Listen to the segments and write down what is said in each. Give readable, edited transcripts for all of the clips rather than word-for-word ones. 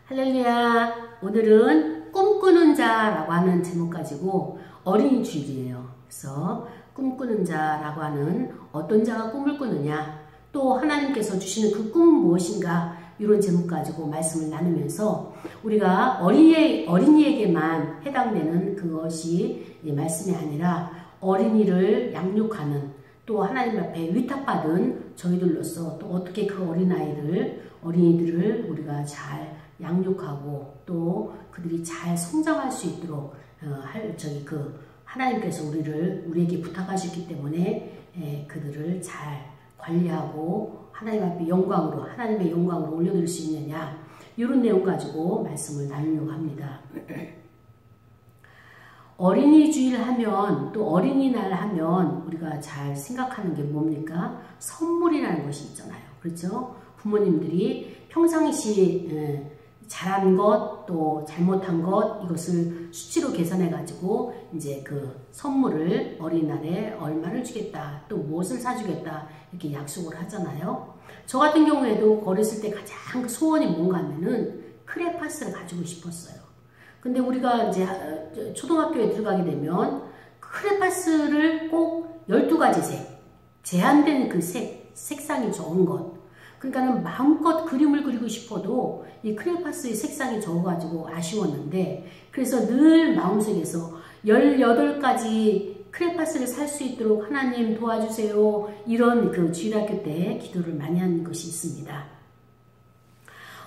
할렐루야. 오늘은 꿈꾸는 자라고 하는 제목 가지고 어린이 주일이에요. 그래서 꿈꾸는 자라고 하는 어떤 자가 꿈을 꾸느냐, 또 하나님께서 주시는 그 꿈은 무엇인가, 이런 제목 가지고 말씀을 나누면서 우리가 어린이에게만 해당되는 그것이 말씀이 아니라 어린이를 양육하는, 또 하나님 앞에 위탁받은 저희들로서 또 어떻게 그 어린이들을 우리가 잘 양육하고 또 그들이 잘 성장할 수 있도록 하나님께서 우리에게 부탁하셨기 때문에 그들을 잘 관리하고 하나님 앞에 하나님의 영광으로 올려드릴 수 있느냐, 이런 내용 가지고 말씀을 나누려고 합니다. 어린이 주일 하면, 또 어린이날 하면 우리가 잘 생각하는 게 뭡니까? 선물이라는 것이 있잖아요. 그렇죠? 부모님들이 평상시 잘한 것, 또 잘못한 것, 이것을 수치로 계산해 가지고 이제 그 선물을 어린이날에 얼마를 주겠다, 또 무엇을 사주겠다, 이렇게 약속을 하잖아요. 저 같은 경우에도 어렸을 때 가장 소원이 뭔가 하면은 크레파스를 가지고 싶었어요. 근데 우리가 이제 초등학교에 들어가게 되면 크레파스를 꼭 12가지 색, 제한된 그 색상이 좋은 것, 그러니까는 마음껏 그림을 그리고 싶어도 이 크레파스의 색상이 적어가지고 아쉬웠는데, 그래서 늘 마음속에서 18가지 크레파스를 살 수 있도록 하나님 도와주세요, 이런 그 주일학교 때 기도를 많이 한 것이 있습니다.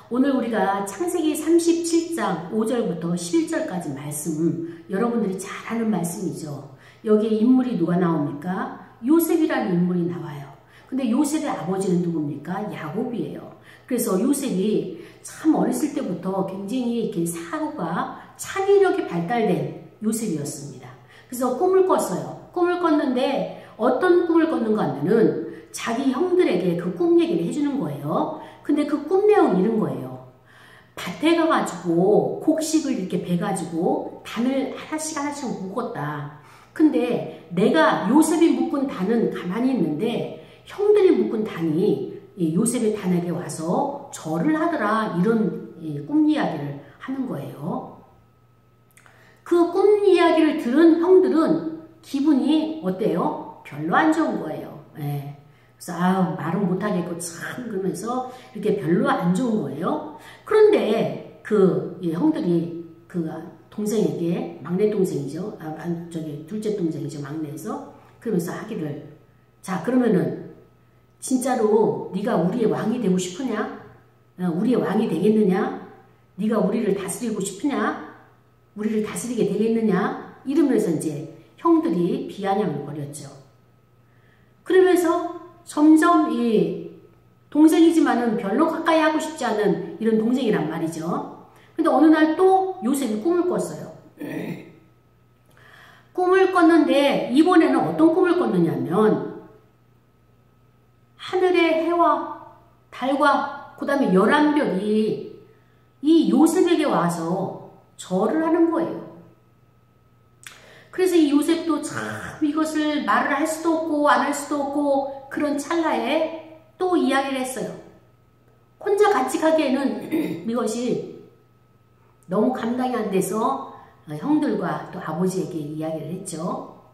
오늘 우리가 창세기 37장 5절부터 11절까지 말씀, 여러분들이 잘 아는 말씀이죠. 여기에 인물이 누가 나옵니까? 요셉이라는 인물이 나와요. 근데 요셉의 아버지는 누굽니까? 야곱이에요. 그래서 요셉이 참 어렸을 때부터 굉장히 이렇게 사고가, 창의력이 발달된 요셉이었습니다. 그래서 꿈을 꿨어요. 꿈을 꿨는데 어떤 꿈을 꿨는가 하면은 자기 형들에게 그 꿈 얘기를 해주는 거예요. 근데 그 꿈 내용이 이런 거예요. 밭에 가가지고 곡식을 이렇게 베가지고 단을 하나씩 묶었다. 근데 내가 요셉이 묶은 단은 가만히 있는데 형들이 묶은 단이 요셉의 단에게 와서 절을 하더라, 이런 꿈 이야기를 하는 거예요. 그 꿈 이야기를 들은 형들은 기분이 어때요? 별로 안 좋은 거예요. 그래서 말은 못하겠고 참, 그러면서 이렇게 별로 안 좋은 거예요. 그런데 그 형들이 그 동생에게, 막내 동생이죠, 둘째 동생이죠, 막내에서, 그러면서 하기를, 자, 그러면은 진짜로 네가 우리의 왕이 되고 싶으냐? 우리의 왕이 되겠느냐? 네가 우리를 다스리고 싶으냐? 우리를 다스리게 되겠느냐? 이러면서 이제 형들이 비아냥을 벌였죠. 그러면서 점점 이 동생이지만은 별로 가까이 하고 싶지 않은 이런 동생이란 말이죠. 근데 어느 날 또 요셉이 꿈을 꿨어요. 꿈을 꿨는데 이번에는 어떤 꿈을 꿨느냐면 하늘의 해와 달과 그 다음에 11별이 이 요셉에게 와서 절을 하는 거예요. 그래서 이 요셉도 참 이것을 말을 할 수도 없고 안 할 수도 없고 그런 찰나에 또 이야기를 했어요. 혼자 같이 가기에는 이것이 너무 감당이 안 돼서 형들과 또 아버지에게 이야기를 했죠.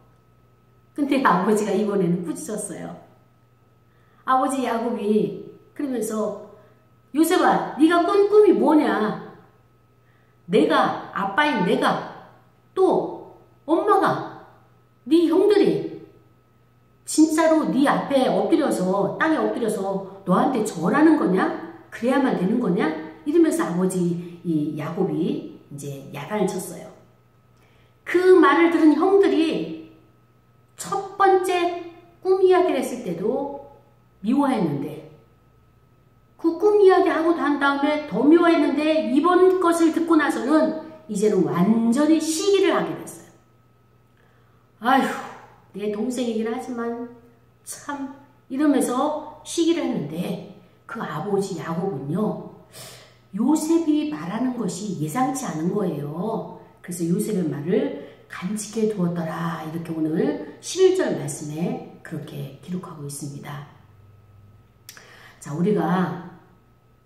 근데 아버지가 이번에는 꾸짖었어요. 아버지 야곱이 그러면서, 요셉아, 네가 꾼 꿈이 뭐냐? 아빠인 내가, 또 엄마가, 네 형들이 진짜로 네 앞에 엎드려서, 땅에 엎드려서 너한테 절하는 거냐? 그래야만 되는 거냐? 이러면서 아버지 이 야곱이 이제 야단을 쳤어요. 그 말을 들은 형들이 첫 번째 꿈 이야기를 했을 때도 미워했는데, 그 꿈 이야기 하고 난 다음에 더 미워했는데, 이번 것을 듣고 나서는 이제는 완전히 시기를 하게 됐어요. 아휴, 내 동생이긴 하지만 참, 이러면서 시기를 했는데, 그 아버지 야곱은요, 요셉이 말하는 것이 예상치 않은 거예요. 그래서 요셉의 말을 간직해 두었더라, 이렇게 오늘 11절 말씀에 그렇게 기록하고 있습니다. 자, 우리가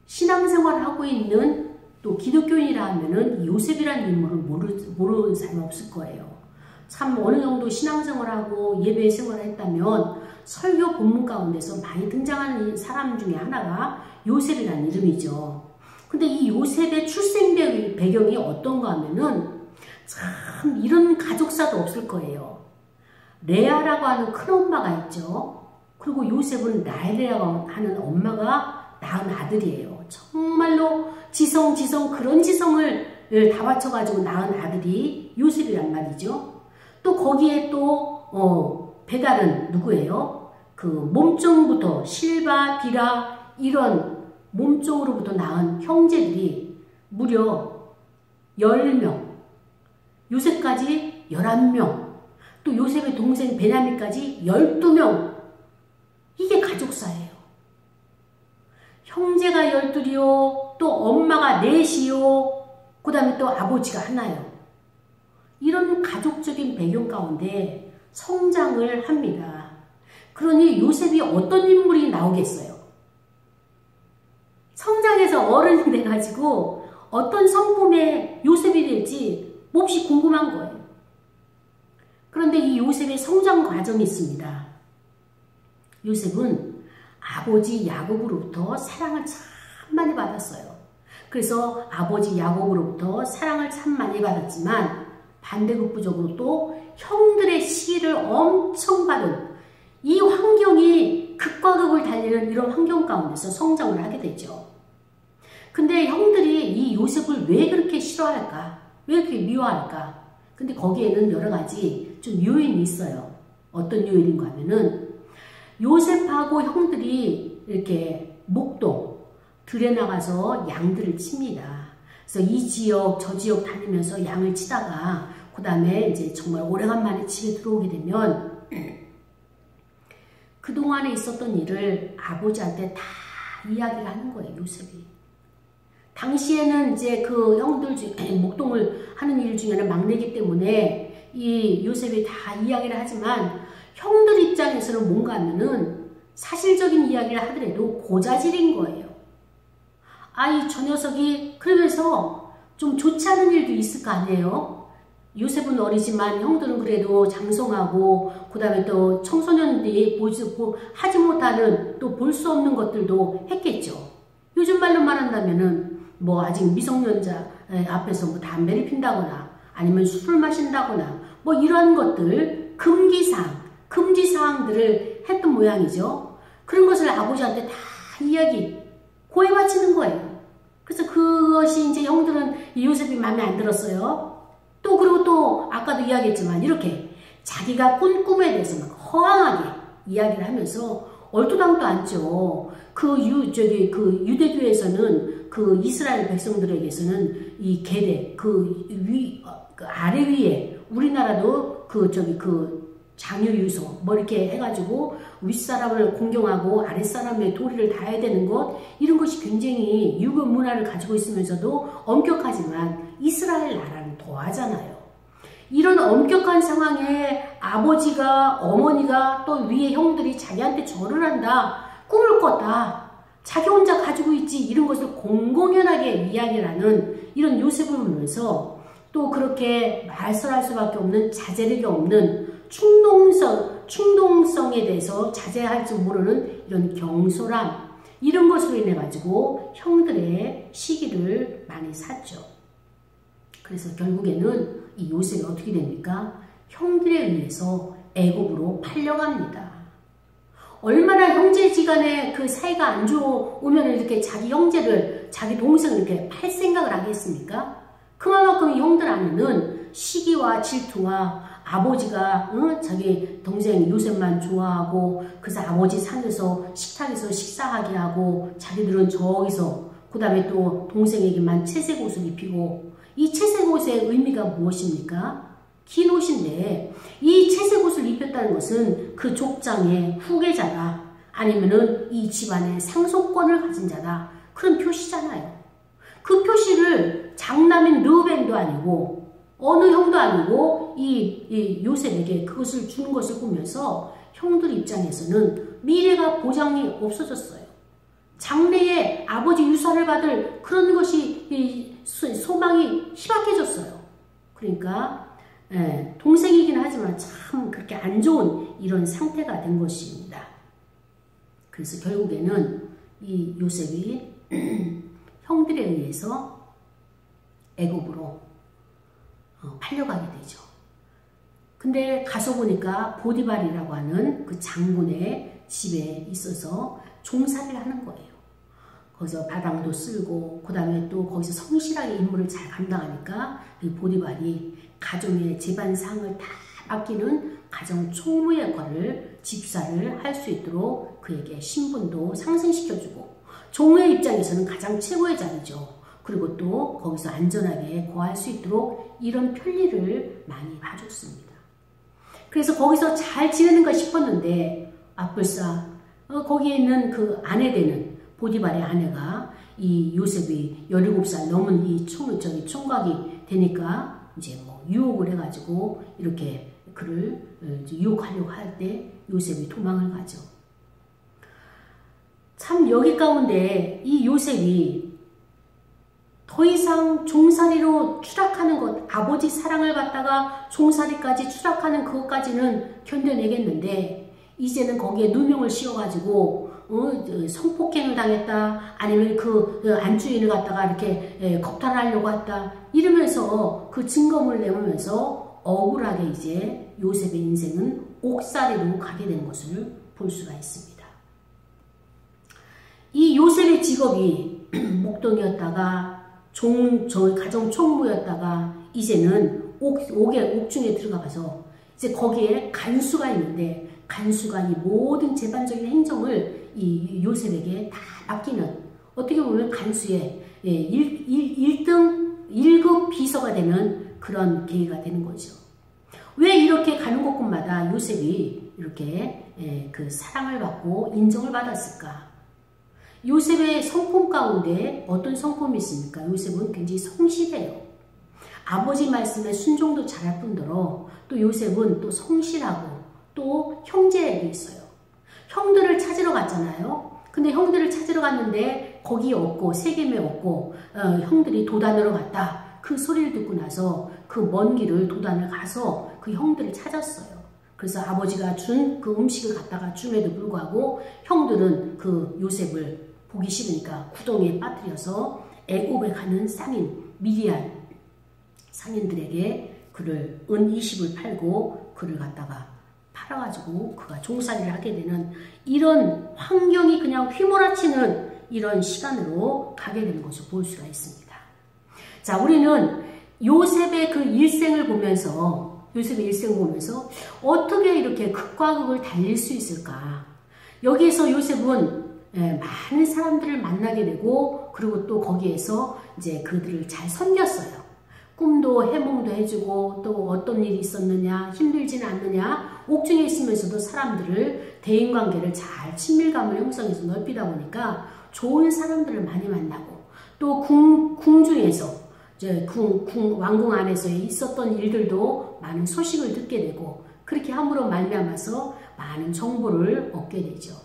신앙생활을 하고 있는 또 기독교인이라 하면은 요셉이라는 인물을 모르는 사람이 없을 거예요. 참 어느 정도 신앙생활하고 예배 생활을 했다면 설교 본문 가운데서 많이 등장하는 사람 중에 하나가 요셉이라는 이름이죠. 근데 이 요셉의 출생 배경이 어떤가 하면은 참 이런 가족사도 없을 거예요. 레아라고 하는 큰엄마가 있죠. 그리고 요셉은 라헬이라고 하는 엄마가 낳은 아들이에요. 정말로 지성 그런 지성을 다 바쳐가지고 낳은 아들이 요셉이란 말이죠. 또 거기에 또 배달은 누구예요? 그 몸종부터 실바, 비라 이런 몸종으로부터 낳은 형제들이 무려 10명, 요셉까지 11명, 또 요셉의 동생 베냐민까지 12명. 이게 가족사예요. 형제가 12이요, 또 엄마가 4이요, 그 다음에 또 아버지가 하나요. 이런 가족적인 배경 가운데 성장을 합니다. 그러니 요셉이 어떤 인물이 나오겠어요? 성장해서 어른이 돼가지고 어떤 성품의 요셉이 될지 몹시 궁금한 거예요. 그런데 이 요셉의 성장 과정이 있습니다. 요셉은 아버지 야곱으로부터 사랑을 참 많이 받았어요. 그래서 아버지 야곱으로부터 사랑을 참 많이 받았지만 반대급부적으로 또 형들의 시기를 엄청 받은 이 환경이 극과 극을 달리는 이런 환경 가운데서 성장을 하게 되죠. 근데 형들이 이 요셉을 왜 그렇게 싫어할까? 왜 그렇게 미워할까? 근데 거기에는 여러 가지 좀 요인이 있어요. 어떤 요인인가 하면은 요셉하고 형들이 이렇게 목동, 들에 나가서 양들을 칩니다. 그래서 이 지역, 저 지역 다니면서 양을 치다가 그 다음에 이제 정말 오래간만에 집에 들어오게 되면 그동안에 있었던 일을 아버지한테 다 이야기를 하는 거예요, 요셉이. 당시에는 이제 그 형들 중에 목동을 하는 일 중에는 막내기 때문에 이 요셉이 다 이야기를 하지만 형들 입장에서는 뭔가 하면은 사실적인 이야기를 하더라도 고자질인 거예요. 아이 저 녀석이 그러면서 좀 좋지 않은 일도 있을 거 아니에요. 요셉은 어리지만 형들은 그래도 장성하고 그 다음에 또 청소년들이 하지 못하는 또 볼 수 없는 것들도 했겠죠. 요즘 말로 말한다면은 뭐 아직 미성년자 앞에서 뭐 담배를 핀다거나 아니면 술을 마신다거나 뭐 이런 것들 금지사항들을 했던 모양이죠. 그런 것을 아버지한테 다 고해 바치는 거예요. 그래서 그것이 이제 형들은 요셉이 마음에 안 들었어요. 또 그리고 또 아까도 이야기했지만 이렇게 자기가 꾼 꿈에 대해서 막 허황하게 이야기를 하면서 얼토당도 않죠. 그 유대교에서는 그 이스라엘 백성들에게서는 이 계대 그 아래 위에 우리나라도 장유유서 뭐 이렇게 해가지고 윗사람을 공경하고 아랫사람의 도리를 다해야 되는 것 이런 것이 굉장히 유교 문화를 가지고 있으면서도 엄격하지만 이스라엘 나라는 더하잖아요. 이런 엄격한 상황에 아버지가 어머니가 또 위에 형들이 자기한테 절을 한다. 꿈을 꿨다. 자기 혼자 가지고 있지. 이런 것을 공공연하게 이야기를 하는 이런 요셉을 보면서 또 그렇게 말설할 수밖에 없는 자제력이 없는 충동성에 대해서 자제할 줄 모르는 이런 경솔함 이런 것으로 인해 가지고 형들의 시기를 많이 샀죠. 그래서 결국에는 이 요셉이 어떻게 됩니까? 형들에 의해서 애굽으로 팔려갑니다. 얼마나 형제지간에 그 사이가 안 좋으면 이렇게 자기 형제를 자기 동생을 이렇게 팔 생각을 하겠습니까? 그만큼 형들 안에는 시기와 질투와 아버지가 자기 동생 요셉만 좋아하고 그래서 아버지 상에서 식탁에서 식사하게 하고 자기들은 저기서 그 다음에 또 동생에게만 채색 옷을 입히고 이 채색 옷의 의미가 무엇입니까? 긴 옷인데 이 채색 옷을 입혔다는 것은 그 족장의 후계자다 아니면은 이 집안의 상속권을 가진 자다 그런 표시잖아요. 그 표시를 장남인 르벤도 아니고 어느 형도 아니고 이 요셉에게 그것을 주는 것을 보면서 형들 입장에서는 미래가 보장이 없어졌어요. 장래에 아버지 유산을 받을 그런 것이 소망이 희박해졌어요. 그러니까 동생이긴 하지만 참 그렇게 안 좋은 이런 상태가 된 것입니다. 그래서 결국에는 이 요셉이 형들에 의해서 애굽으로 팔려가게 되죠. 근데 가서 보니까 보디발이라고 하는 그 장군의 집에 있어서 종살이를 하는 거예요. 거기서 바당도 쓸고 그 다음에 또 거기서 성실하게 임무를 잘 감당하니까 이 보디발이 가정의 재반상을 다 맡기는 가정 총무 역할을 집사를 할 수 있도록 그에게 신분도 상승시켜주고 종의 입장에서는 가장 최고의 자리죠. 그리고 또 거기서 안전하게 거할 수 있도록 이런 편리를 많이 봐줬습니다. 그래서 거기서 잘 지내는가 싶었는데 불사 거기에 있는 그 아내 되는 보디발의 아내가 이 요셉이 17살 넘은 이 총각이 되니까 이제 뭐 유혹을 해가지고 이렇게 그를 유혹하려고 할 때 요셉이 도망을 가죠. 참 여기 가운데 이 요셉이 더 이상 종살이로 추락하는 것, 아버지 사랑을 받다가 종살이까지 추락하는 그것까지는 견뎌내겠는데 이제는 거기에 누명을 씌워가지고 성폭행을 당했다, 아니면 그 안주인을 갖다가 이렇게 겁탈하려고 했다 이러면서 그 증거물을 내놓으면서 억울하게 이제 요셉의 인생은 옥살이로 가게 된 것을 볼 수가 있습니다. 이 요셉의 직업이 목동이었다가 가정 총무였다가 이제는 옥중에 들어가서 이제 거기에 간수가 있는데 간수가 이 모든 재반적인 행정을 이 요셉에게 다 맡기는 어떻게 보면 간수의 1급 비서가 되는 그런 계기가 되는 거죠. 왜 이렇게 가는 곳곳마다 요셉이 이렇게 그 사랑을 받고 인정을 받았을까? 요셉의 성품 가운데 어떤 성품이 있습니까? 요셉은 굉장히 성실해요. 아버지 말씀에 순종도 잘할 뿐더러 또 요셉은 또 성실하고 또 형제에게 있어요. 형들을 찾으러 갔잖아요. 근데 형들을 찾으러 갔는데 거기 없고 세겜에 없고 형들이 도단으로 갔다. 그 소리를 듣고 나서 그 먼 길을 도단을 가서 그 형들을 찾았어요. 그래서 아버지가 준 그 음식을 갖다가 줌에도 불구하고 형들은 그 요셉을 보기 싫으니까 구덩이에 빠뜨려서 애굽에 가는 상인 미디안 상인들에게 그를 은 20을 팔고 그를 갖다가 팔아가지고 그가 종살이를 하게 되는 이런 환경이 그냥 휘몰아치는 이런 시간으로 가게 되는 것을 볼 수가 있습니다. 자, 우리는 요셉의 그 일생을 보면서 어떻게 이렇게 극과 극을 달릴 수 있을까? 여기에서 요셉은 많은 사람들을 만나게 되고 그리고 또 거기에서 이제 그들을 잘 섬겼어요. 꿈도 해몽도 해주고 또 어떤 일이 있었느냐, 힘들지는 않느냐, 옥중에 있으면서도 사람들을 대인관계를 잘 친밀감을 형성해서 넓히다 보니까 좋은 사람들을 많이 만나고 또 궁중에서 이제 왕궁 안에서 있었던 일들도 많은 소식을 듣게 되고 그렇게 함으로 말미암아서 많은 정보를 얻게 되죠.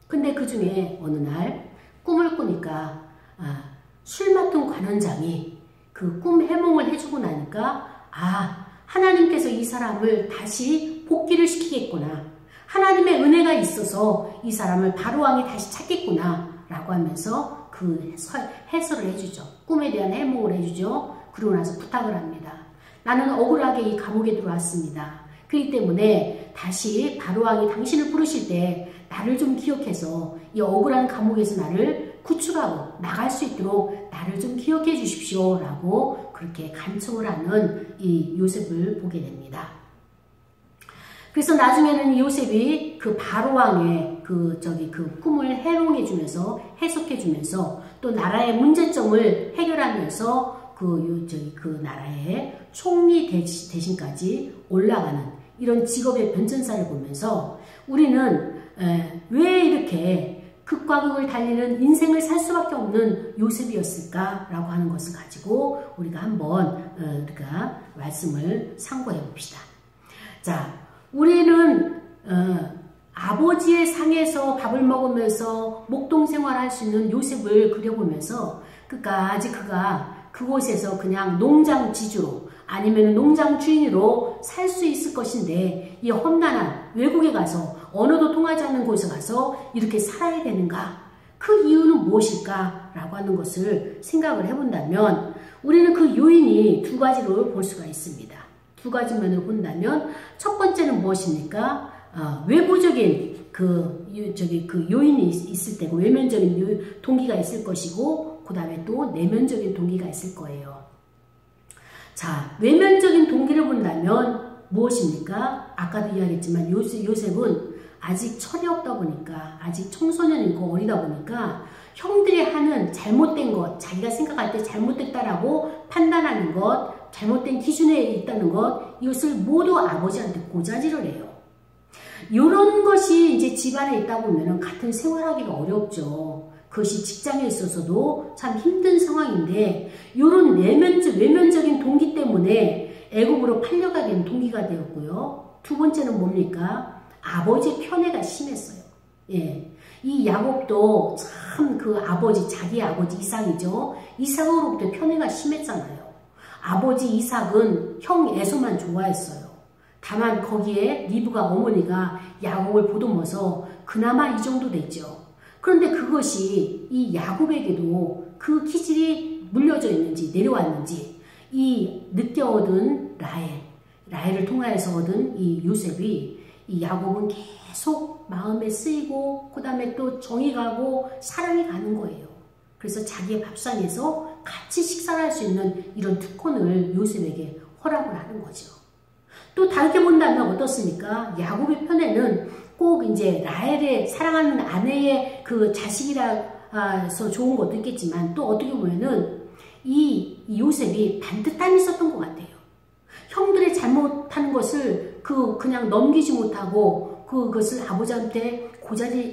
근데 그 중에 어느 날 꿈을 꾸니까 술 맡은 관원장이 그 꿈 해몽을 해주고 나니까 하나님께서 이 사람을 다시 복귀를 시키겠구나. 하나님의 은혜가 있어서 이 사람을 바로왕이 다시 찾겠구나 라고 하면서 그 해설을 해주죠. 꿈에 대한 해몽을 해주죠. 그러고 나서 부탁을 합니다. 나는 억울하게 이 감옥에 들어왔습니다. 그렇기 때문에 다시 바로왕이 당신을 부르실 때 나를 좀 기억해서 이 억울한 감옥에서 나를 구출하고 나갈 수 있도록 나를 좀 기억해 주십시오 라고 그렇게 간청을 하는 이 요셉을 보게 됩니다. 그래서 나중에는 요셉이 그 바로왕의 그 꿈을 해몽해 주면서 해석해 주면서 또 나라의 문제점을 해결하면서 그 나라의 총리 대신까지 올라가는 이런 직업의 변천사를 보면서 우리는 왜 이렇게 극과 극을 달리는 인생을 살 수밖에 없는 요셉이었을까라고 하는 것을 가지고 우리가 한번 우리가 말씀을 상고해 봅시다. 자, 우리는 아버지의 상에서 밥을 먹으면서 목동 생활할 수 있는 요셉을 그려보면서 끝까지 그가 그곳에서 그냥 농장 지주로 아니면 농장 주인으로 살 수 있을 것인데 이 험난한 외국에 가서 언어도 통하지 않는 곳에 가서 이렇게 살아야 되는가? 그 이유는 무엇일까? 라고 하는 것을 생각을 해본다면 우리는 그 요인이 두 가지로 볼 수가 있습니다. 두 가지 면으로 본다면 첫 번째는 무엇입니까? 외부적인 그 요인이 있을 때고 외면적인 동기가 있을 것이고 그 다음에 또 내면적인 동기가 있을 거예요. 자, 외면적인 동기를 본다면 무엇입니까? 아까도 이야기했지만 요셉은 아직 철이 없다 보니까 아직 청소년이고 어리다 보니까 형들이 하는 잘못된 것, 자기가 생각할 때 잘못됐다라고 판단하는 것, 잘못된 기준에 있다는 것, 이것을 모두 아버지한테 고자질을 해요. 이런 것이 이제 집안에 있다 보면 같은 생활하기가 어렵죠. 그것이 직장에 있어서도 참 힘든 상황인데 이런 외면적인 동기 때문에 애굽으로 팔려가게 된 동기가 되었고요. 두 번째는 뭡니까? 아버지의 편애가 심했어요. 예. 이 야곱도 참 그 아버지, 자기 아버지 이삭이죠. 이삭으로부터 편애가 심했잖아요. 아버지 이삭은 형 에서만 좋아했어요. 다만 거기에 리브가 어머니가 야곱을 보듬어서 그나마 이 정도 됐죠. 그런데 그것이 이 야곱에게도 그 기질이 물려져 있는지 내려왔는지 이 늦게 얻은 라헬을 통하여서 얻은 이 요셉이 이 야곱은 계속 마음에 쓰이고 그 다음에 또 정이 가고 사랑이 가는 거예요. 그래서 자기의 밥상에서 같이 식사를 할 수 있는 이런 특권을 요셉에게 허락을 하는 거죠. 또 다르게 본다면 어떻습니까? 야곱의 편에는 꼭 이제 라헬의 사랑하는 아내의 그 자식이라서 좋은 것도 있겠지만 또 어떻게 보면은 이 요셉이 반듯함이 있었던 것 같아요. 형들의 잘못하는 것을 그냥 넘기지 못하고 그것을 아버지한테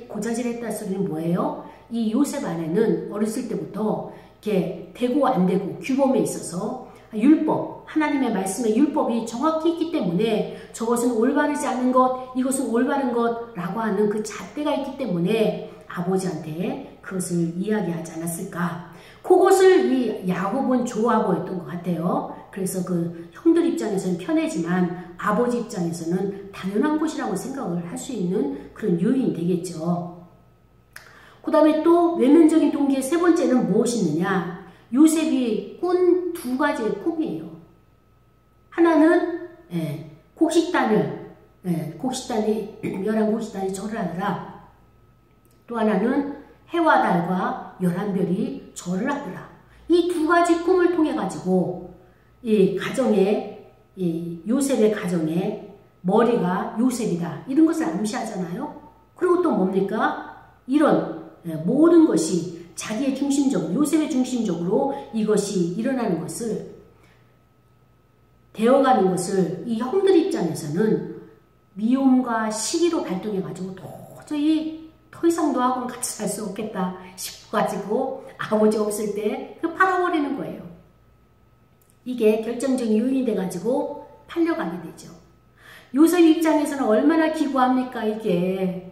고자질했다는 소리는 뭐예요? 이 요셉 안에는 어렸을 때부터 이렇게 되고 안 되고 규범에 있어서 율법, 하나님의 말씀의 율법이 정확히 있기 때문에 저것은 올바르지 않은 것, 이것은 올바른 것라고 하는 그 잣대가 있기 때문에 아버지한테 그것을 이야기하지 않았을까? 그것을 이 야곱은 좋아 보였던 것 같아요. 그래서 그 형들 입장에서는 편하지만 아버지 입장에서는 당연한 것이라고 생각을 할 수 있는 그런 요인이 되겠죠. 그 다음에 또 외면적인 동기의 세 번째는 무엇이느냐? 요셉이 꾼 두 가지의 꿈이에요. 하나는 곡식단이 11곡식단이 절을 하더라. 또 하나는 해와 달과 11별이 절을 하더라. 이 두 가지 꿈을 통해 가지고 이 요셉의 가정에 머리가 요셉이다. 이런 것을 암시하잖아요. 그리고 또 뭡니까? 이런 모든 것이 자기의 중심적으로, 요셉의 중심적으로 이것이 일어나는 것을, 되어가는 것을 이 형들 입장에서는 미움과 시기로 발동해가지고 도저히 더 이상 너하고는 같이 살 수 없겠다 싶어가지고 아버지 없을 때 팔아버리는 거예요. 이게 결정적인 요인이 돼가지고 팔려가게 되죠. 요셉 입장에서는 얼마나 기구합니까, 이게.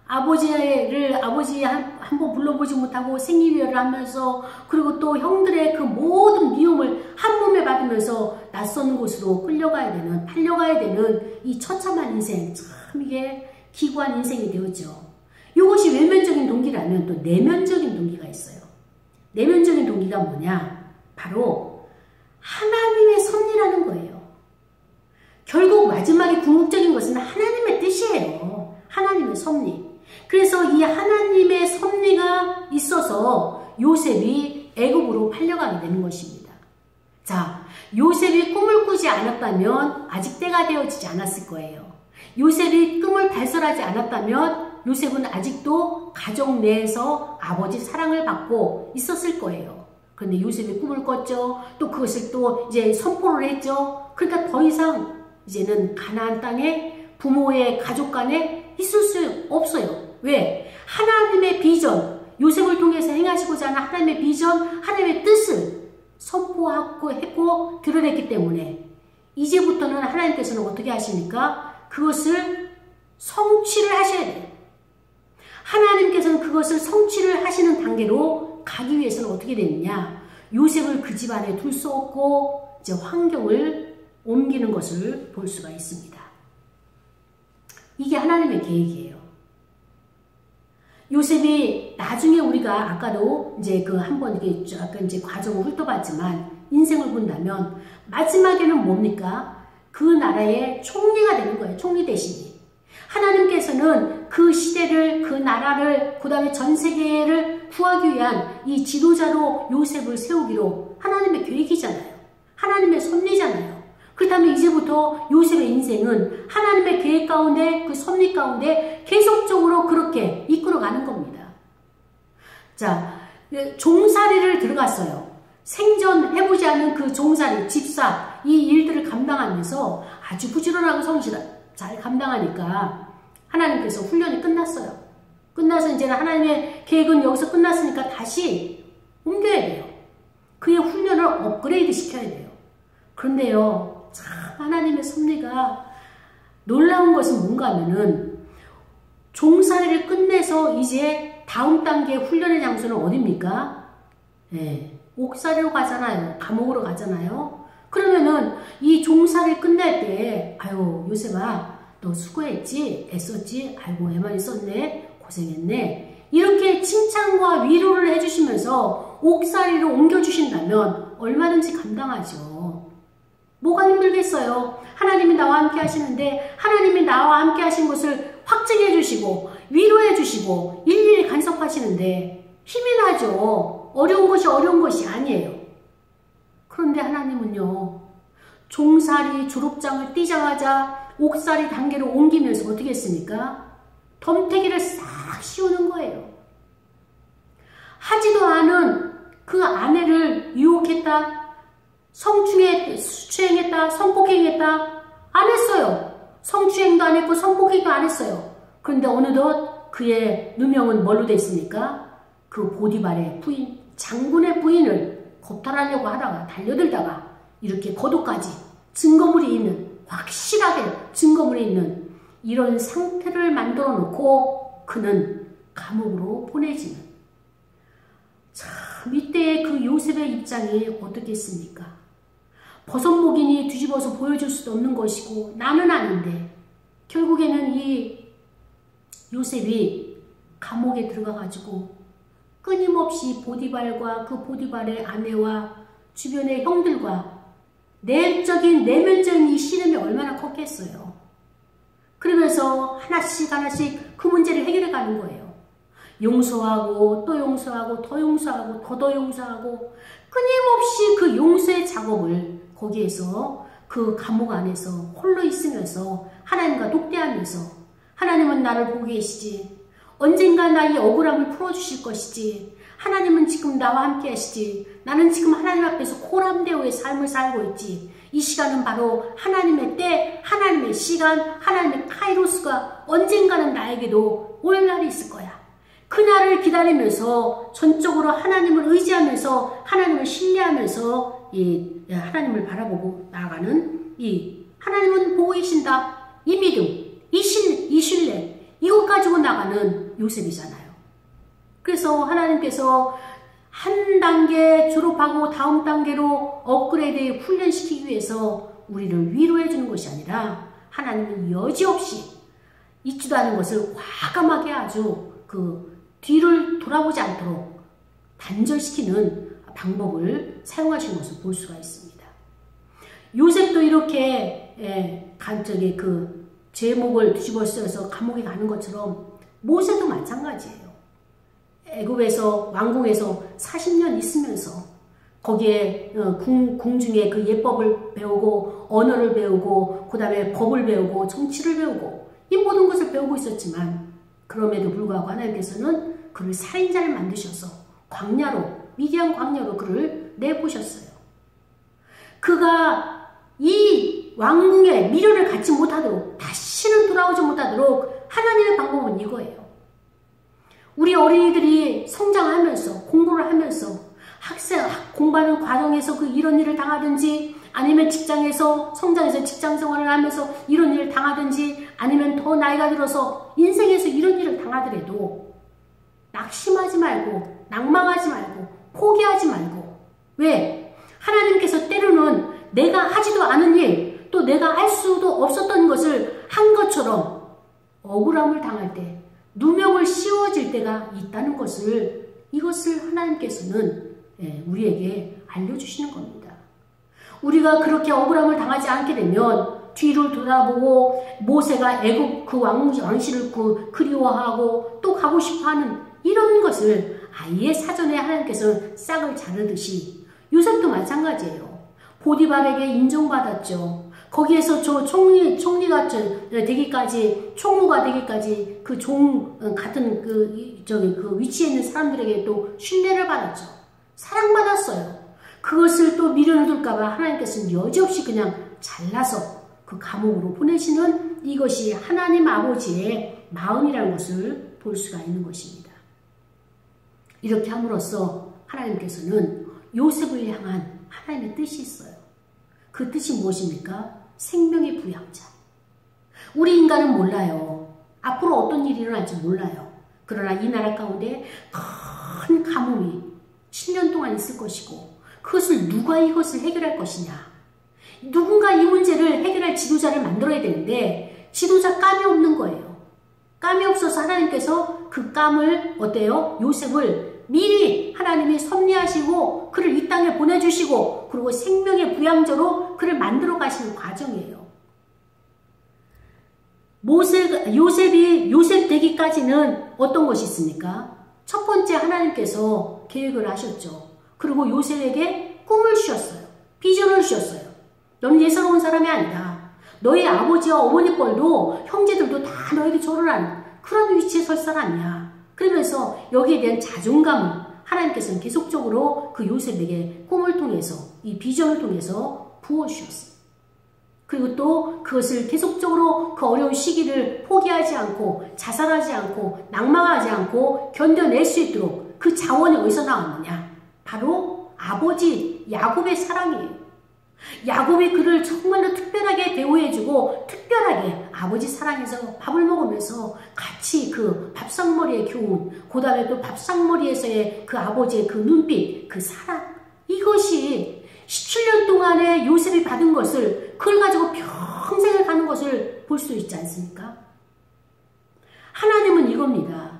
아버지 한번 불러보지 못하고 생이별을 하면서 그리고 또 형들의 그 모든 미움을 한 몸에 받으면서 낯선 곳으로 팔려가야 되는 이 처참한 인생, 참 이게 기구한 인생이 되었죠. 이것이 외면적인 동기라면 또 내면적인 동기가 있어요. 내면적인 동기가 뭐냐? 바로 하나님의 섭리라는 거예요. 결국 마지막에 궁극적인 것은 하나님의 뜻이에요. 하나님의 섭리. 그래서 이 하나님의 섭리가 있어서 요셉이 애굽으로 팔려가게 되는 것입니다. 자, 요셉이 꿈을 꾸지 않았다면 아직 때가 되어지지 않았을 거예요. 요셉이 꿈을 발설하지 않았다면 요셉은 아직도 가정 내에서 아버지 사랑을 받고 있었을 거예요. 그런데 요셉이 꿈을 꿨죠. 또 그것을 또 이제 선포를 했죠. 그러니까 더 이상 이제는 가나안 땅에 부모의 가족 간에 있을 수 없어요. 왜? 하나님의 비전, 요셉을 통해서 행하시고자 하는 하나님의 비전, 하나님의 뜻을 선포하고 했고 드러냈기 때문에 이제부터는 하나님께서는 어떻게 하십니까? 그것을 성취를 하셔야 돼요. 하나님께서는 그것을 성취를 하시는 단계로 가기 위해서는 어떻게 되느냐? 요셉을 그 집안에 둘 수 없고 이제 환경을 옮기는 것을 볼 수가 있습니다. 이게 하나님의 계획이에요. 요셉이 나중에 우리가 아까도 이제 그 한번 이렇게 아까 이제 과정을 훑어봤지만 인생을 본다면 마지막에는 뭡니까? 그 나라의 총리가 되는 거예요. 총리 대신이. 하나님께서는 그 시대를, 그 나라를, 그 다음에 전 세계를 구하기 위한 이 지도자로 요셉을 세우기로 하나님의 계획이잖아요. 하나님의 섭리잖아요. 그렇다면 이제부터 요셉의 인생은 하나님의 계획 가운데, 그 섭리 가운데 계속적으로 그렇게 이끌어가는 겁니다. 자, 종살이를 들어갔어요. 생전해보지 않은 그 종살이, 집사, 이 일들을 감당하면서 아주 부지런하고 성실한 잘 감당하니까 하나님께서 훈련이 끝났어요. 끝나서 이제는 하나님의 계획은 여기서 끝났으니까 다시 옮겨야 돼요. 그의 훈련을 업그레이드 시켜야 돼요. 그런데요, 참 하나님의 섭리가 놀라운 것은 뭔가 하면은 종살이를 끝내서 이제 다음 단계의 훈련의 장소는 어딥니까? 네, 옥살이로 가잖아요. 감옥으로 가잖아요. 그러면은 이 종살이를 끝낼 때 아유 요셉아 너 수고했지? 애썼지? 아이고 애많이 썼네? 고생했네? 이렇게 칭찬과 위로를 해주시면서 옥살이로 옮겨주신다면 얼마든지 감당하죠. 뭐가 힘들겠어요? 하나님이 나와 함께 하시는데 하나님이 나와 함께 하신 것을 확증해 주시고 위로해 주시고 일일이 간섭하시는데 힘이 나죠. 어려운 것이 아니에요. 그런데 하나님은요. 종살이 졸업장을 띄자마자 옥살이 단계로 옮기면서 어떻게 했습니까? 덤태기를 싹 씌우는 거예요. 하지도 않은 그 아내를 유혹했다. 성추행했다. 성폭행했다. 안 했어요. 성추행도 안 했고 성폭행도 안 했어요. 그런데 어느덧 그의 누명은 뭘로 됐습니까? 그 보디발의 부인, 장군의 부인을 겁탈하려고 하다가 달려들다가 이렇게 거도까지 증거물이 있는, 확실하게 증거물이 있는 이런 상태를 만들어 놓고 그는 감옥으로 보내지는. 참 이때의 그 요셉의 입장이 어떻겠습니까? 버선목이니 뒤집어서 보여줄 수도 없는 것이고 나는 아닌데 결국에는 이 요셉이 감옥에 들어가가지고 끊임없이 보디발과 그 보디발의 아내와 주변의 형들과 내면적인 이 씨름이 얼마나 컸겠어요. 그러면서 하나씩 그 문제를 해결해 가는 거예요. 용서하고 또 용서하고 더 용서하고 더 용서하고 끊임없이 그 용서의 작업을 거기에서 그 감옥 안에서 홀로 있으면서 하나님과 독대하면서 하나님은 나를 보고 계시지. 언젠가 나의 억울함을 풀어주실 것이지. 하나님은 지금 나와 함께 하시지. 나는 지금 하나님 앞에서 코람데오의 삶을 살고 있지. 이 시간은 바로 하나님의 때, 하나님의 시간, 하나님의 카이로스가 언젠가는 나에게도 올 날이 있을 거야. 그날을 기다리면서 전적으로 하나님을 의지하면서 하나님을 신뢰하면서 이 하나님을 바라보고 나아가는 이 하나님은 보고 계신다. 이 믿음, 이 신뢰 이것 가지고 나가는 요셉이잖아요. 그래서 하나님께서 한 단계 졸업하고 다음 단계로 업그레이드 훈련시키기 위해서 우리를 위로해 주는 것이 아니라 하나님은 여지없이 잊지도 않은 것을 과감하게 아주 그 뒤를 돌아보지 않도록 단절시키는 방법을 사용하시는 것을 볼 수가 있습니다. 요셉도 이렇게 그 제목을 뒤집어 쓰여서 감옥에 가는 것처럼 모세도 마찬가지예요. 애굽에서 왕궁에서 40년 있으면서 거기에 궁중에 그 예법을 배우고 언어를 배우고 그 다음에 법을 배우고 정치를 배우고 이 모든 것을 배우고 있었지만 그럼에도 불구하고 하나님께서는 그를 살인자를 만드셔서 광야로 미디안 광야로 그를 내보셨어요. 그가 이 왕궁에 미련을 갖지 못하도록 다시는 돌아오지 못하도록 하나님의 방법은 이거예요. 우리 어린이들이 성장하면서 공부를 하면서 공부하는 과정에서 이런 일을 당하든지, 아니면 직장에서, 성장해서 직장 생활을 하면서 이런 일을 당하든지, 아니면 더 나이가 들어서 인생에서 이런 일을 당하더라도 낙심하지 말고, 낭망하지 말고, 포기하지 말고. 왜? 하나님께서 때로는 내가 하지도 않은 일, 또 내가 할 수도 없었던 것을 한 것처럼 억울함을 당할 때, 누명을 씌워질 때가 있다는 것을, 이것을 하나님께서는 우리에게 알려주시는 겁니다. 우리가 그렇게 억울함을 당하지 않게 되면 뒤를 돌아보고 모세가 애굽 그 왕실을 그리워하고 또 가고 싶어하는 이런 것을 아예 사전에 하나님께서 싹을 자르듯이 요셉도 마찬가지예요. 보디발에게 인정받았죠. 거기에서 저 총리가 되기까지, 총무가 되기까지 그 같은 그 위치에 있는 사람들에게 또 신뢰를 받았죠. 사랑받았어요. 그것을 또 미련을둘까봐 하나님께서는 여지없이 그냥 잘라서 그 감옥으로 보내시는, 이것이 하나님 아버지의 마음이라는 것을 볼 수가 있는 것입니다. 이렇게 함으로써 하나님께서는 요셉을 향한 하나님의 뜻이 있어요. 그 뜻이 무엇입니까? 생명의 부양자. 우리 인간은 몰라요. 앞으로 어떤 일이 일어날지 몰라요. 그러나 이 나라 가운데 큰 가뭄이 7년 동안 있을 것이고, 그것을 누가 이것을 해결할 것이냐. 누군가 이 문제를 해결할 지도자를 만들어야 되는데 지도자 감이 없는 거예요. 감이 없어서 하나님께서 그 감을 어때요? 요셉을 미리 하나님이 섭리하시고 그를 이 땅에 보내주시고, 그리고 생명의 부양자로 그를 만들어 가시는 과정이에요. 요셉이 요셉 되기까지는 어떤 것이 있습니까? 첫 번째, 하나님께서 계획을 하셨죠. 그리고 요셉에게 꿈을 주셨어요. 비전을 주셨어요. 너는 예사로운 사람이 아니다. 너희 아버지와 어머니 뻘도 형제들도 다 너에게 절을 하는 그런 위치에 설 사람이야. 그러면서 여기에 대한 자존감을 하나님께서는 계속적으로 그 요셉에게 꿈을 통해서, 이 비전을 통해서 부어주셨어요. 그리고 또 그것을 계속적으로 그 어려운 시기를 포기하지 않고, 자살하지 않고, 낭망하지 않고 견뎌낼 수 있도록 그 자원이 어디서 나왔느냐? 바로 아버지 야곱의 사랑이에요. 야곱이 그를 정말로 특별하게 대우해주고, 특별하게 아버지 사랑해서 밥을 먹으면서 같이 그 밥상머리의 교훈, 그 다음에 또 밥상머리에서의 그 아버지의 그 눈빛, 그 사랑, 이것이 17년 동안에 요셉이 받은 것을, 그걸 가지고 평생을 가는 것을 볼 수 있지 않습니까? 하나님은 이겁니다.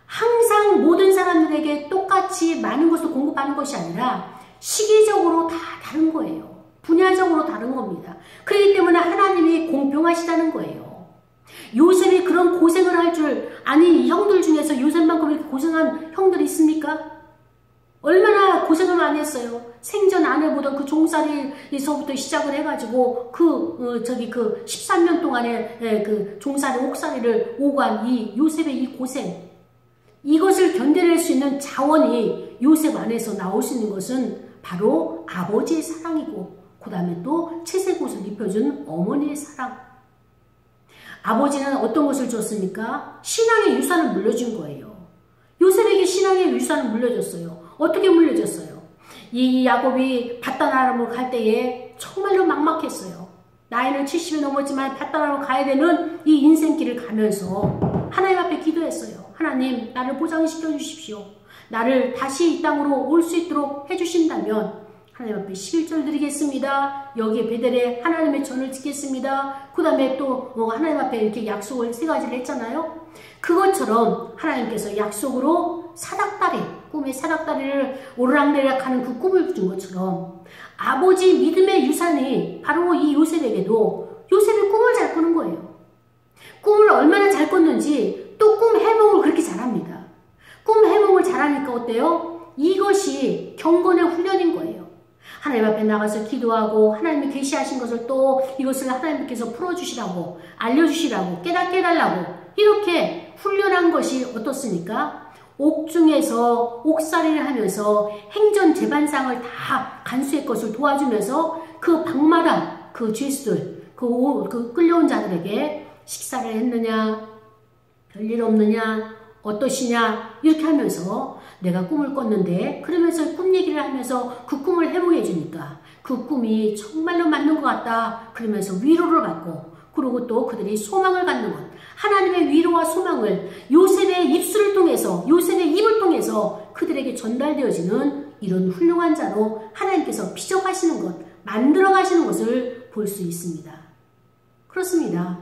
항상 모든 사람들에게 똑같이 많은 것을 공급하는 것이 아니라 시기적으로 다 다른 거예요. 분야적으로 다른 겁니다. 그렇기 때문에 하나님이 공평하시다는 거예요. 요셉이 그런 고생을 할 줄, 아니 이 형들 중에서 요셉만큼 이렇게 고생한 형들이 있습니까? 얼마나 고생을 많이 했어요. 생전 안 해보던 그 종살이에서부터 시작을 해가지고 그 13년 동안의 그 종살이, 옥살이를 오간 이 요셉의 이 고생, 이것을 견뎌낼 수 있는 자원이 요셉 안에서 나올 수 있는 것은 바로 아버지의 사랑이고, 그 다음에 또 채색 옷을 입혀준 어머니의 사랑. 아버지는 어떤 것을 줬습니까? 신앙의 유산을 물려준 거예요. 요셉에게 신앙의 유산을 물려줬어요. 어떻게 물려줬어요? 이 야곱이 밧단아람으로 갈 때에 정말로 막막했어요. 나이는 70이 넘었지만 밧단아람으로 가야 되는 이 인생길을 가면서 하나님 앞에 기도했어요. 하나님, 나를 보장시켜 주십시오. 나를 다시 이 땅으로 올 수 있도록 해주신다면 하나님 앞에 11절 드리겠습니다. 여기에 베델에 하나님의 전을 짓겠습니다. 그 다음에 또 하나님 앞에 이렇게 약속을 3가지를 했잖아요. 그것처럼 하나님께서 약속으로 사닥다리, 꿈의 사닥다리를 오르락내리락 하는 그 꿈을 준 것처럼 아버지 믿음의 유산이 바로 이 요셉에게도, 요셉이 꿈을 잘 꾸는 거예요. 꿈을 얼마나 잘 꿨는지 또 꿈 해몽을 그렇게 잘합니다. 꿈 해몽을 잘하니까 어때요? 이것이 경건의 훈련인 거예요. 하나님 앞에 나가서 기도하고 하나님이 계시하신 것을 또 이것을 하나님께서 풀어주시라고, 알려주시라고, 깨닫게 해달라고 이렇게 훈련한 것이 어떻습니까? 옥중에서 옥살이를 하면서 행전 재반상을 다 간수의 것을 도와주면서 그 방마다 그 죄수들, 그 끌려온 자들에게 식사를 했느냐, 별일 없느냐, 어떠시냐 이렇게 하면서 내가 꿈을 꿨는데 그러면서 꿈 얘기를 하면서 그 꿈을 해보게 해주니까 그 꿈이 정말로 맞는 것 같다 그러면서 위로를 받고 그리고 또 그들이 소망을 갖는 것 하나님의 위로와 소망을 요셉의 입술을 통해서 요셉의 입을 통해서 그들에게 전달되어지는 이런 훌륭한 자로 하나님께서 피적하시는 것 만들어 가시는 것을 볼 수 있습니다. 그렇습니다.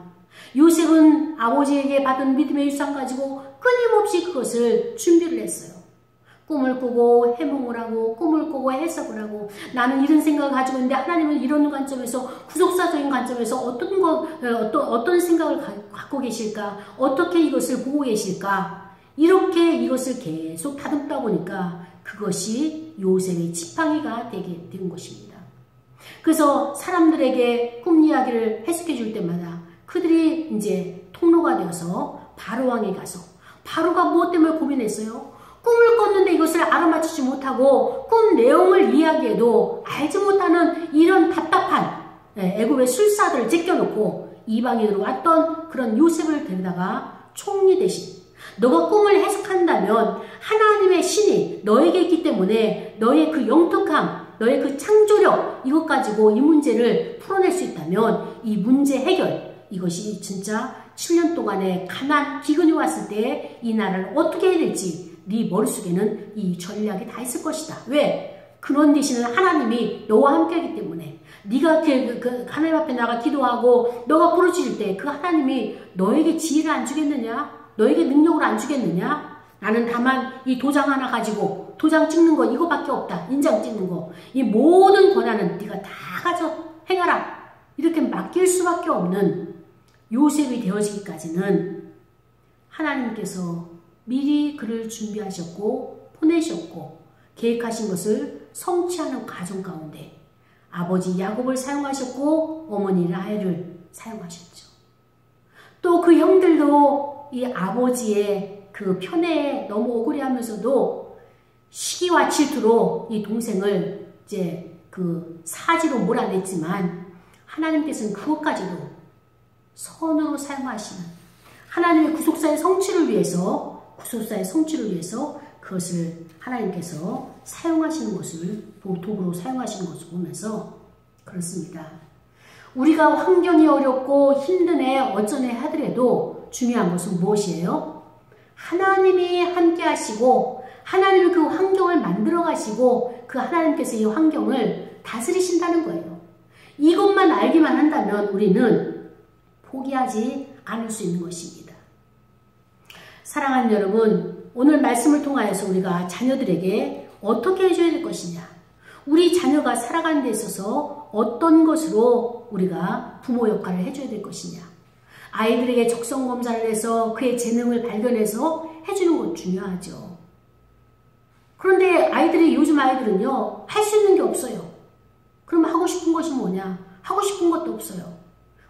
요셉은 아버지에게 받은 믿음의 유산 가지고 끊임없이 그것을 준비를 했어요. 꿈을 꾸고 해몽을 하고 꿈을 꾸고 해석을 하고 나는 이런 생각을 가지고 있는데 하나님은 이런 관점에서 구속사적인 관점에서 어떤 생각을 갖고 계실까 어떻게 이것을 보고 계실까 이렇게 이것을 계속 다듬다 보니까 그것이 요셉의 지팡이가 되게 된 것입니다. 그래서 사람들에게 꿈 이야기를 해석해 줄 때마다 그들이 이제 통로가 되어서 바로왕에 가서 바로가 무엇 때문에 고민했어요? 꿈을 꿨는데 이것을 알아맞히지 못하고 꿈 내용을 이야기해도 알지 못하는 이런 답답한 애굽의 술사들을 제껴놓고 이방인으로 왔던 그런 요셉을 데려다가 총리 대신 너가 꿈을 해석한다면 하나님의 신이 너에게 있기 때문에 너의 그 영특함 너의 그 창조력 이것 가지고 이 문제를 풀어낼 수 있다면 이 문제 해결 이것이 진짜 7년 동안의 가난 기근이 왔을 때 이 나라를 어떻게 해야 될지 네 머릿속에는 이 전략이 다 있을 것이다. 왜? 그런 대신에 하나님이 너와 함께하기 때문에 네가 그 하나님 앞에 나가 기도하고 너가 부르짖을 때 그 하나님이 너에게 지혜를 안 주겠느냐? 너에게 능력을 안 주겠느냐? 나는 다만 이 도장 하나 가지고 도장 찍는 거 이거밖에 없다. 인장 찍는 거. 이 모든 권한은 네가 다 가져 행하라. 이렇게 맡길 수밖에 없는 요셉이 되어지기까지는 하나님께서 미리 그를 준비하셨고 보내셨고 계획하신 것을 성취하는 과정 가운데 아버지 야곱을 사용하셨고 어머니 라헬을 사용하셨죠. 또 그 형들도 이 아버지의 그 편애에 너무 억울해하면서도 시기와 질투로 이 동생을 이제 그 사지로 몰아냈지만 하나님께서는 그것까지도 선으로 사용하시는 하나님의 구속사의 성취를 위해서 그것을 하나님께서 사용하시는 것을 도구로 사용하시는 것을 보면서 그렇습니다. 우리가 환경이 어렵고 힘든 애 어쩐 애 하더라도 중요한 것은 무엇이에요? 하나님이 함께 하시고 하나님이 그 환경을 만들어 가시고 그 하나님께서 이 환경을 다스리신다는 거예요. 이것만 알기만 한다면 우리는 포기하지 않을 수 있는 것입니다. 사랑하는 여러분, 오늘 말씀을 통하여서 우리가 자녀들에게 어떻게 해줘야 될 것이냐, 우리 자녀가 살아가는 데 있어서 어떤 것으로 우리가 부모 역할을 해줘야 될 것이냐, 아이들에게 적성검사를 해서 그의 재능을 발견해서 해주는 건 중요하죠. 그런데 요즘 아이들은요, 할 수 있는 게 없어요. 그럼 하고 싶은 것이 뭐냐? 하고 싶은 것도 없어요.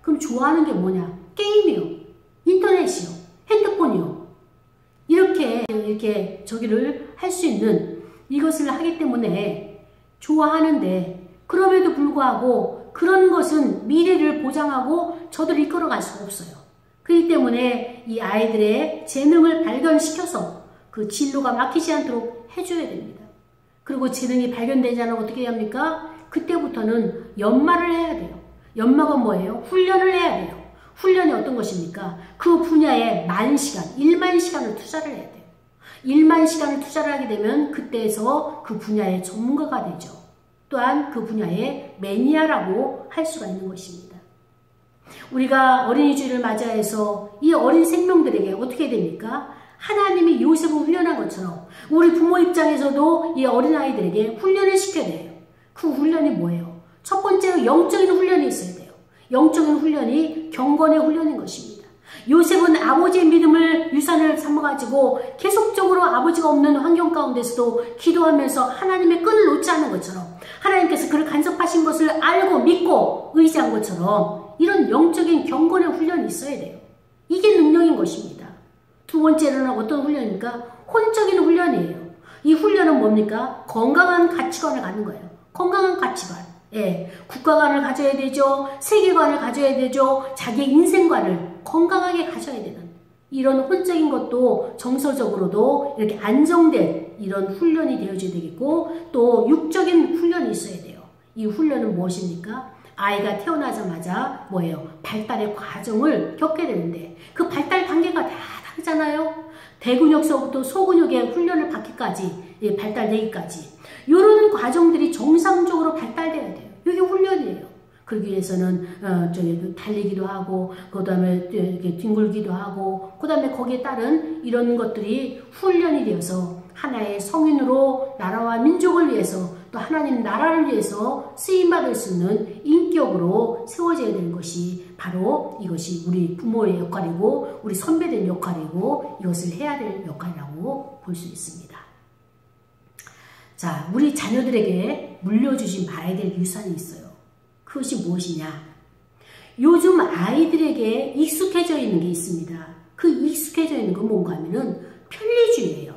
그럼 좋아하는 게 뭐냐? 게임이요, 인터넷이요, 핸드폰이요. 이렇게 저기를 할 수 있는 이것을 하기 때문에 좋아하는데, 그럼에도 불구하고 그런 것은 미래를 보장하고 저들을 이끌어갈 수가 없어요. 그렇기 때문에 이 아이들의 재능을 발견시켜서 그 진로가 막히지 않도록 해줘야 됩니다. 그리고 재능이 발견되지 않으면 어떻게 해야 합니까? 그때부터는 연마를 해야 돼요. 연마가 뭐예요? 훈련을 해야 돼요. 훈련이 어떤 것입니까? 그 분야에 10,000시간, 10,000시간을 투자를 해야 돼요. 10,000시간을 투자를 하게 되면 그때에서 그 분야의 전문가가 되죠. 또한 그 분야의 매니아라고 할 수가 있는 것입니다. 우리가 어린이 주일을 맞이해서 이 어린 생명들에게 어떻게 됩니까? 하나님이 요셉을 훈련한 것처럼 우리 부모 입장에서도 이 어린아이들에게 훈련을 시켜야 돼요. 그 훈련이 뭐예요? 첫 번째로 영적인 훈련이 있어야 돼요. 영적인 훈련이 경건의 훈련인 것입니다. 요셉은 아버지의 믿음을 유산을 삼아가지고 계속적으로 아버지가 없는 환경 가운데서도 기도하면서 하나님의 끈을 놓지 않는 것처럼, 하나님께서 그를 간섭하신 것을 알고 믿고 의지한 것처럼 이런 영적인 경건의 훈련이 있어야 돼요. 이게 능력인 것입니다. 두 번째로는 어떤 훈련입니까? 혼적인 훈련이에요. 이 훈련은 뭡니까? 건강한 가치관을 갖는 거예요. 건강한 가치관. 예, 국가관을 가져야 되죠. 세계관을 가져야 되죠. 자기의 인생관을 건강하게 가져야 되는 이런 혼적인 것도 정서적으로도 이렇게 안정된 이런 훈련이 되어줘야 되겠고, 또 육적인 훈련이 있어야 돼요. 이 훈련은 무엇입니까? 아이가 태어나자마자 뭐예요? 발달의 과정을 겪게 되는데, 그 발달 단계가 다 다르잖아요. 대근육서부터 소근육의 훈련을 받기까지, 발달되기까지 이런 과정들이 정상적으로 발달돼야 돼요. 이게 훈련이에요. 그러기 위해서는 달리기도 하고, 그 다음에 뒹굴기도 하고, 그 다음에 거기에 따른 이런 것들이 훈련이 되어서 하나의 성인으로 나라와 민족을 위해서, 또 하나님 나라를 위해서 쓰임받을 수 있는 인격으로 세워져야 되는 것이 바로 이것이 우리 부모의 역할이고, 우리 선배들의 역할이고, 이것을 해야 될 역할이라고 볼 수 있습니다. 자, 우리 자녀들에게 물려주지 말아야 될 유산이 있어요. 그것이 무엇이냐? 요즘 아이들에게 익숙해져 있는 게 있습니다. 그 익숙해져 있는 건 뭔가 하면은 편리주의예요.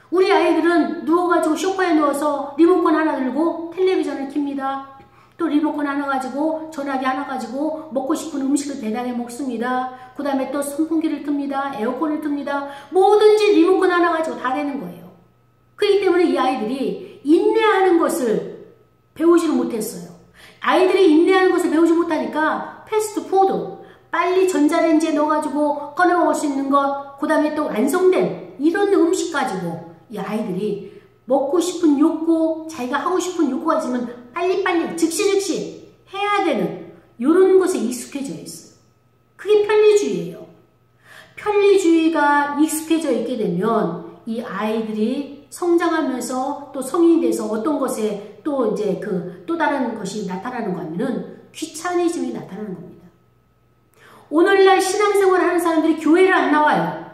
우리 아이들은 누워가지고 소파에 누워서 리모컨 하나 들고 텔레비전을 켭니다. 또 리모컨 하나 가지고 전화기 하나 가지고 먹고 싶은 음식을 배달해 먹습니다. 그 다음에 또 선풍기를 틉니다. 에어컨을 틉니다. 뭐든지 리모컨 하나 가지고 다 되는 거예요. 그렇기 때문에 이 아이들이 인내하는 것을 배우지를 못했어요. 아이들이 인내하는 것을 배우지 못하니까 패스트푸드, 빨리 전자레인지에 넣어가지고 꺼내 먹을 수 있는 것, 그 다음에 또 완성된 이런 음식 가지고 이 아이들이 먹고 싶은 욕구, 자기가 하고 싶은 욕구가 있으면 빨리빨리 즉시 해야 되는 이런 것에 익숙해져 있어요. 그게 편리주의예요. 편리주의가 익숙해져 있게 되면 이 아이들이 성장하면서 또 성인이 돼서 어떤 것에 또 이제 또 다른 것이 나타나는 거 하면은 귀차니즘이 나타나는 겁니다. 오늘날 신앙생활을 하는 사람들이 교회를 안 나와요.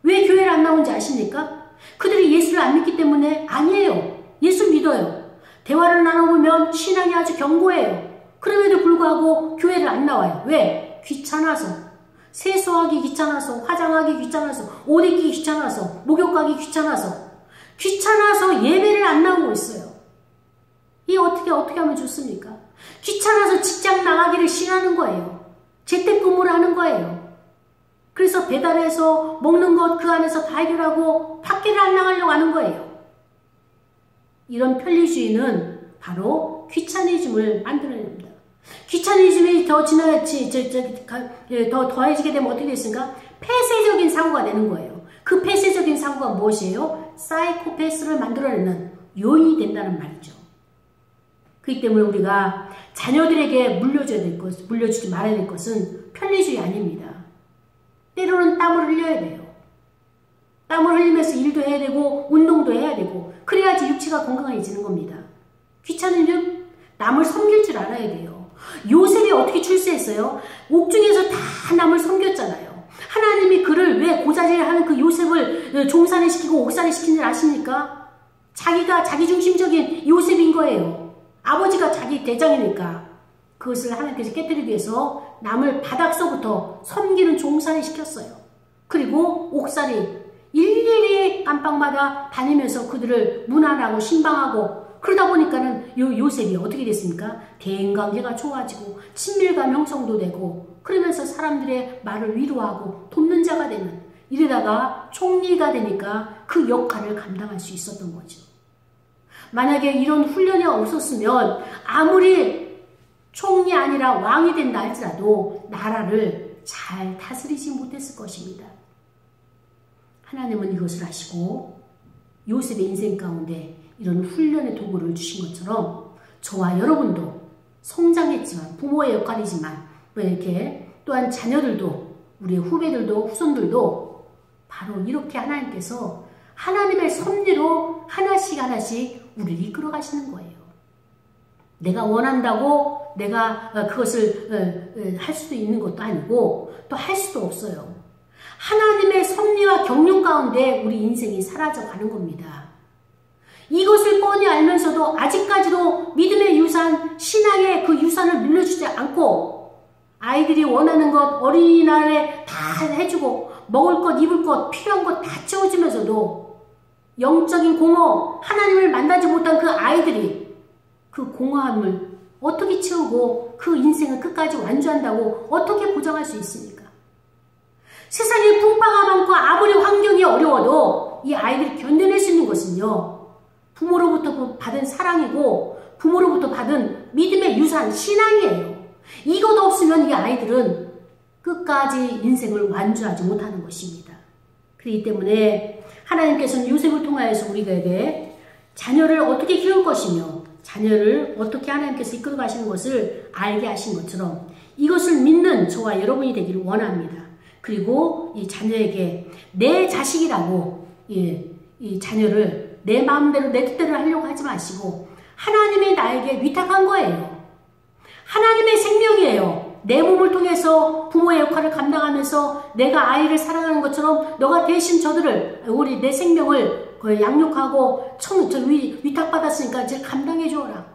왜 교회를 안 나오는지 아십니까? 그들이 예수를 안 믿기 때문에 아니에요. 예수 믿어요. 대화를 나눠보면 신앙이 아주 견고해요. 그럼에도 불구하고 교회를 안 나와요. 왜? 귀찮아서. 세수하기 귀찮아서, 화장하기 귀찮아서, 옷 입기 귀찮아서, 목욕 가기 귀찮아서 예배를 안 나오고 있어요. 이 어떻게 하면 좋습니까? 귀찮아서 직장 나가기를 싫어하는 거예요. 재택근무를 하는 거예요. 그래서 배달해서 먹는 것 그 안에서 다 해결하고 밖에를 안 나가려고 하는 거예요. 이런 편리주의는 바로 귀차니즘을 만들어냅니다. 귀차니즘이 더 더해지게 되면 어떻게 됐습니까? 폐쇄적인 사고가 되는 거예요. 그 폐쇄적인 사고가 무엇이에요? 사이코패스를 만들어내는 요인이 된다는 말이죠. 그렇기 때문에 우리가 자녀들에게 물려주지 말아야 될 것은 편리주의 아닙니다. 때로는 땀을 흘려야 돼요. 땀을 흘리면서 일도 해야 되고 운동도 해야 되고 그래야지 육체가 건강해지는 겁니다. 귀찮으면 남을 섬길 줄 알아야 돼요. 요셉이 어떻게 출세했어요? 옥중에서 다 남을 섬겼잖아요. 하나님이 그를 왜 고자질을 하는 그 요셉을 종살이 시키고 옥살이 시킨 줄 아십니까? 자기가 자기중심적인 요셉인 거예요. 아버지가 자기 대장이니까 그것을 하나님께서 깨뜨리기 위해서 남을 바닥서부터 섬기는 종살이 시켰어요. 그리고 옥살이 일일이 깜빵마다 다니면서 그들을 문안하고 신방하고 그러다 보니까는 요셉이 어떻게 됐습니까? 대인관계가 좋아지고 친밀감 형성도 되고 그러면서 사람들의 말을 위로하고 돕는 자가 되는 이러다가 총리가 되니까 그 역할을 감당할 수 있었던 거죠. 만약에 이런 훈련이 없었으면 아무리 총리 아니라 왕이 된다 할지라도 나라를 잘 다스리지 못했을 것입니다. 하나님은 이것을 하시고 요셉의 인생 가운데 이런 훈련의 도구를 주신 것처럼 저와 여러분도 성장했지만 부모의 역할이지만 이렇게 또한 자녀들도 우리의 후배들도 후손들도 바로 이렇게 하나님께서 하나님의 섭리로 하나씩 우리를 이끌어 가시는 거예요. 내가 원한다고 내가 그것을 할 수도 있는 것도 아니고 또 할 수도 없어요. 하나님의 섭리와 경륜 가운데 우리 인생이 사라져 가는 겁니다. 이것을 뻔히 알면서도 아직까지도 믿음의 유산, 신앙의 그 유산을 물려주지 않고 아이들이 원하는 것 어린이날에 다 해주고 먹을 것, 입을 것, 필요한 것 다 채워주면서도 영적인 공허, 하나님을 만나지 못한 그 아이들이 그 공허함을 어떻게 채우고 그 인생을 끝까지 완주한다고 어떻게 보장할 수 있습니까? 세상에 풍파가 많고 아무리 환경이 어려워도 이 아이들이 견뎌낼 수 있는 것은요, 부모로부터 받은 사랑이고 부모로부터 받은 믿음의 유산, 신앙이에요. 이것 없으면 이 아이들은 끝까지 인생을 완주하지 못하는 것입니다. 그렇기 때문에 하나님께서는 요셉을 통하여서 우리에게 자녀를 어떻게 키울 것이며 자녀를 어떻게 하나님께서 이끌어 가시는 것을 알게 하신 것처럼 이것을 믿는 저와 여러분이 되기를 원합니다. 그리고 이 자녀에게 내 자식이라고 이 자녀를 내 마음대로 내 뜻대로 하려고 하지 마시고 하나님이 나에게 위탁한 거예요. 하나님의 생명이에요. 내 몸을 통해서 부모의 역할을 감당하면서 내가 아이를 사랑하는 것처럼 너가 대신 저들을 내 생명을 양육하고 위탁받았으니까 이제 감당해 주어라.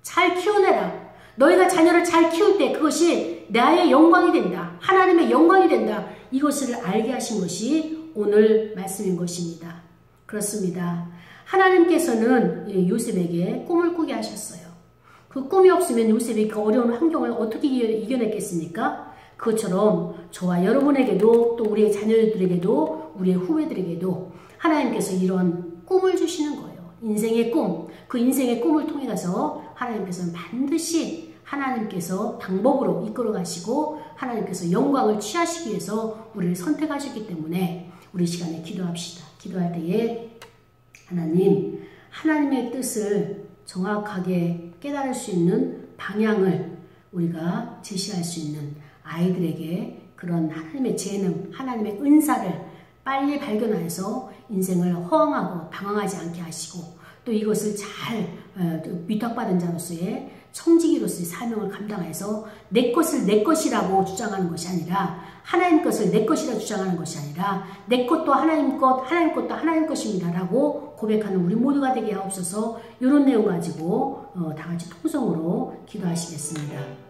잘 키워내라. 너희가 자녀를 잘 키울 때 그것이 나의 영광이 된다. 하나님의 영광이 된다. 이것을 알게 하신 것이 오늘 말씀인 것입니다. 그렇습니다. 하나님께서는 요셉에게 꿈을 꾸게 하셨어요. 그 꿈이 없으면 요셉이 그 어려운 환경을 어떻게 이겨냈겠습니까? 그것처럼 저와 여러분에게도 또 우리의 자녀들에게도 우리의 후배들에게도 하나님께서 이런 꿈을 주시는 거예요. 인생의 꿈, 그 인생의 꿈을 통해 가서 하나님께서는 반드시 하나님께서 방법으로 이끌어 가시고 하나님께서 영광을 취하시기 위해서 우리를 선택하셨기 때문에 우리 시간에 기도합시다. 기도할 때에 하나님의 뜻을 정확하게 깨달을 수 있는 방향을 우리가 제시할 수 있는 아이들에게 그런 하나님의 재능, 하나님의 은사를 빨리 발견해서 인생을 허황하고 방황하지 않게 하시고 또 이것을 잘 위탁받은 자로서의 청지기로서의 사명을 감당해서 내 것을 내 것이라고 주장하는 것이 아니라 하나님 것을 내 것이라 주장하는 것이 아니라 내 것도 하나님 것, 하나님 것도 하나님 것입니다 라고 고백하는 우리 모두가 되게 하옵소서. 이런 내용 가지고 다 같이 통성으로 기도하시겠습니다.